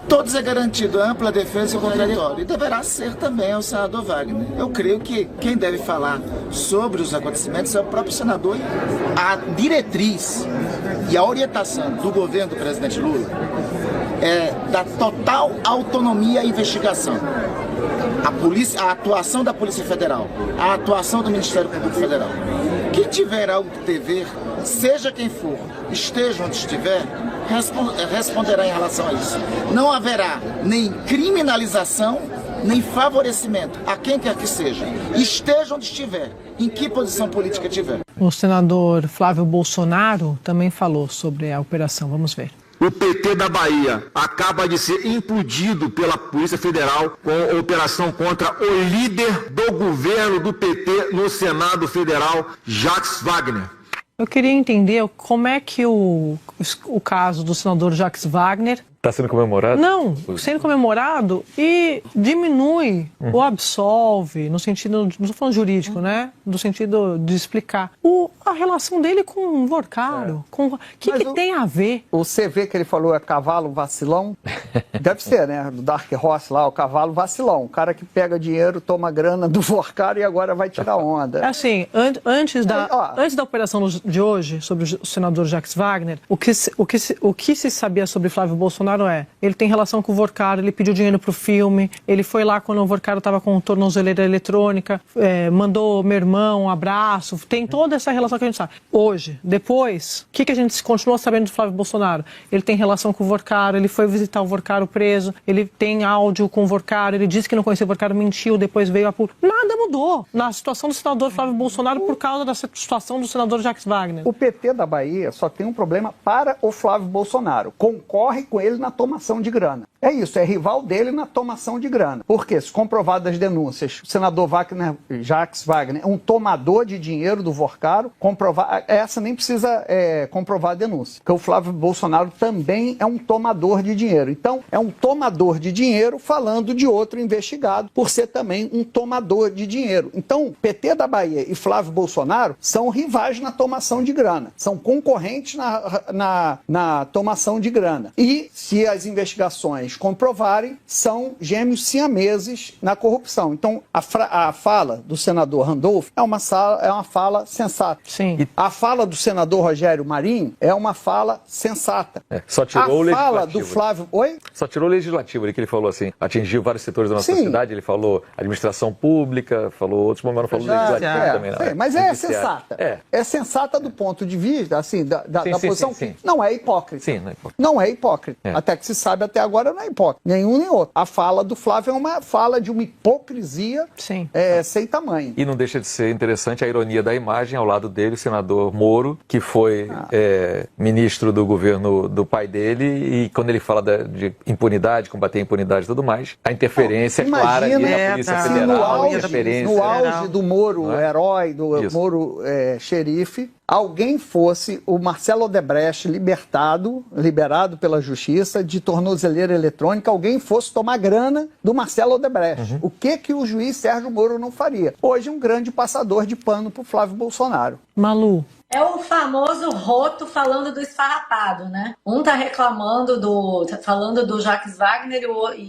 todos é garantido ampla defesa e contraditório, e deverá ser também ao senador Wagner. Eu creio que quem deve falar sobre os acontecimentos é o próprio senador. A diretriz e a orientação do governo do presidente Lula é da total autonomia à investigação. A atuação da Polícia Federal, a atuação do Ministério Público Federal. Quem tiver algo que dever, seja quem for, esteja onde estiver, responderá em relação a isso. Não haverá nem criminalização, nem favorecimento a quem quer que seja, esteja onde estiver, em que posição política tiver. O senador Flávio Bolsonaro também falou sobre a operação. Vamos ver. O PT da Bahia acaba de ser implodido pela Polícia Federal com a operação contra o líder do governo do PT no Senado Federal, Jacques Wagner. Eu queria entender como é que o caso do senador Jacques Wagner... Está sendo comemorado? Não, sendo comemorado e diminui ou absolve, no sentido, não estou falando jurídico, né? No sentido de explicar a relação dele com o Vorcaro. O que tem a ver? O CV que ele falou é cavalo vacilão? Deve ser, né? Do Dark Horse lá, o cavalo vacilão. O cara que pega dinheiro, toma grana do Vorcaro e agora vai tirar onda. Assim, antes da operação de hoje, sobre o senador Jacques Wagner, o que se sabia sobre Flávio Bolsonaro ele tem relação com o Vorcaro, ele pediu dinheiro pro filme, ele foi lá quando o Vorcaro estava com tornozeleira eletrônica, mandou meu irmão um abraço, tem toda essa relação que a gente sabe. Hoje, depois, o que a gente continua sabendo do Flávio Bolsonaro? Ele tem relação com o Vorcaro, ele foi visitar o Vorcaro preso, ele tem áudio com o Vorcaro, ele disse que não conhecia o Vorcaro, mentiu, depois veio a público. Nada mudou na situação do senador Flávio Bolsonaro por causa dessa situação do senador Jacques Wagner. O PT da Bahia só tem um problema para o Flávio Bolsonaro. Concorre com ele na tomação de grana. É isso, é rival dele na tomação de grana. Porque, se comprovadas as denúncias, o senador Jacques Wagner é um tomador de dinheiro do Vorcaro, essa nem precisa comprovar a denúncia. Porque o Flávio Bolsonaro também é um tomador de dinheiro. Então, é um tomador de dinheiro falando de outro investigado, por ser também um tomador de dinheiro. Então, PT da Bahia e Flávio Bolsonaro são rivais na tomação de grana. São concorrentes na tomação de grana. E, se as investigações comprovarem, são gêmeos siameses na corrupção. Então, a fala do senador Randolph é uma fala sensata. Sim. A fala do senador Rogério Marinho é uma fala sensata. Só tirou o legislativo. A fala do Flávio... Oi? Só tirou o legislativo, ele que ele falou assim, atingiu vários setores da nossa sociedade, ele falou administração pública, falou outros momentos, não falou legislativo também. Não, mas é sensata. É sensata do ponto de vista, assim, da posição... Sim. Não é hipócrita. Sim, não é hipócrita. Não é hipócrita. Até que se sabe até agora não é hipócrita. Nenhum nem outro. A fala do Flávio é uma fala de uma hipocrisia sem tamanho. E não deixa de ser interessante a ironia da imagem, ao lado dele, o senador Moro, que foi ministro do governo do pai dele, e quando ele fala de impunidade, combater a impunidade e tudo mais, a interferência clara da Polícia Federal. No auge do Moro herói, do Moro xerife, alguém fosse o Marcelo Odebrecht liberado pela justiça de tornozeleira eletrônica, alguém fosse tomar grana do Marcelo Odebrecht. O que o juiz Sérgio Moro não faria? Hoje, um grande passador de pano para o Flávio Bolsonaro. Malu. É o famoso roto falando do esfarrapado, né? Um tá reclamando falando do Jacques Wagner,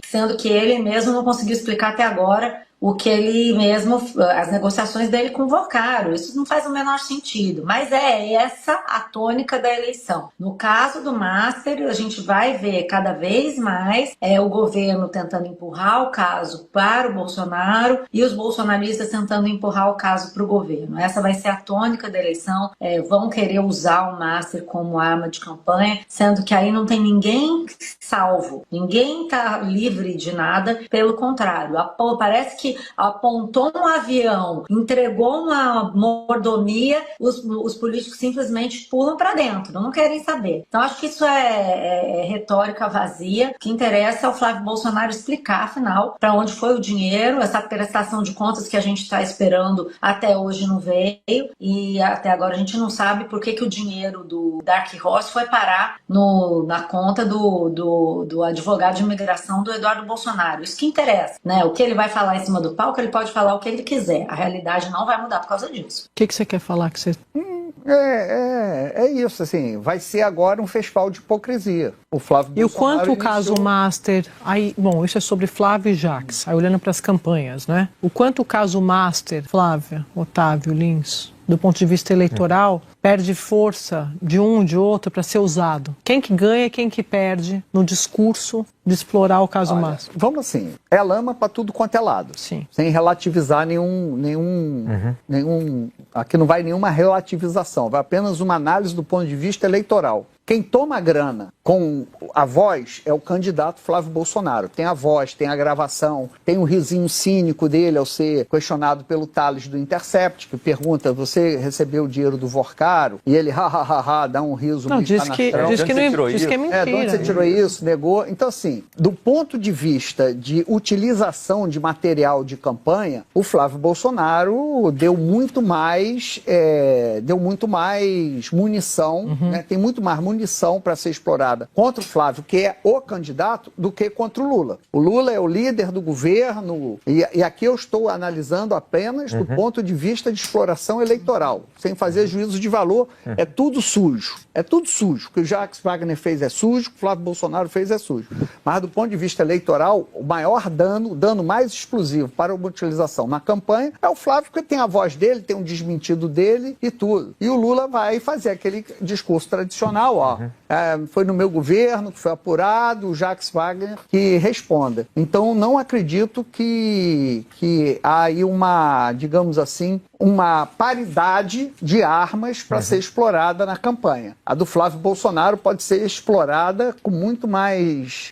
sendo que ele mesmo não conseguiu explicar até agora o que ele mesmo, as negociações dele com o Vorcaro. Isso não faz o menor sentido, mas é essa a tônica da eleição. No caso do Master, a gente vai ver cada vez mais o governo tentando empurrar o caso para o Bolsonaro e os bolsonaristas tentando empurrar o caso para o governo. Essa vai ser a tônica da eleição. Vão querer usar o Master como arma de campanha, sendo que aí não tem ninguém salvo, ninguém está livre de nada, pelo contrário, parece que apontou um avião, entregou uma mordomia, os políticos simplesmente pulam para dentro, não querem saber. Então acho que isso é retórica vazia. O que interessa é o Flávio Bolsonaro explicar, afinal, para onde foi o dinheiro, essa prestação de contas que a gente está esperando até hoje não veio, e até agora a gente não sabe por que o dinheiro do Dark Horse foi parar na conta do advogado de imigração do Eduardo Bolsonaro. Isso que interessa, né? O que ele vai falar em cima do palco, ele pode falar o que ele quiser. A realidade não vai mudar por causa disso. O que você quer falar? é isso, assim, vai ser agora um festival de hipocrisia. O Flávio E o Bolsonaro quanto o caso iniciou... Master, aí, bom, isso é sobre Flávio e Jacques, aí olhando para as campanhas, né? O quanto o caso Master, Flávia, Otávio, Lins, do ponto de vista eleitoral, perde força de um, de outro para ser usado. Quem que ganha e quem que perde no discurso de explorar o caso Master? Vamos assim, é lama para tudo quanto é lado. Sim. Sem relativizar aqui não vai nenhuma relativização, vai apenas uma análise do ponto de vista eleitoral. Quem toma grana com a voz é o candidato Flávio Bolsonaro. Tem a voz, tem a gravação, tem o risinho cínico dele ao ser questionado pelo Thales do Intercept, que pergunta, você recebeu o dinheiro do Vorcaro? E ele, dá um riso. Não, diz que é mentira. De onde você tirou isso? Negou. Então, assim, do ponto de vista de utilização de material de campanha, o Flávio Bolsonaro deu muito mais munição, né? Tem muito mais munição para ser explorada contra o Flávio, que é o candidato, do que contra o Lula. O Lula é o líder do governo, e aqui eu estou analisando apenas do ponto de vista de exploração eleitoral, sem fazer juízo de valor. É tudo sujo. É tudo sujo. O que o Jacques Wagner fez é sujo, o que o Flávio Bolsonaro fez é sujo. Mas do ponto de vista eleitoral, o maior dano, o dano mais explosivo para uma utilização na campanha é o Flávio, porque tem a voz dele, tem um desmentido dele e tudo. E o Lula vai fazer aquele discurso tradicional, foi no meu governo que foi apurado, o Jacques Wagner que responda. Então, não acredito que há aí uma, digamos assim, uma paridade de armas para ser explorada na campanha. A do Flávio Bolsonaro pode ser explorada com muito mais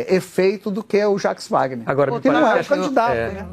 efeito do que o Jacques Wagner. Agora, porque não é o candidato, né?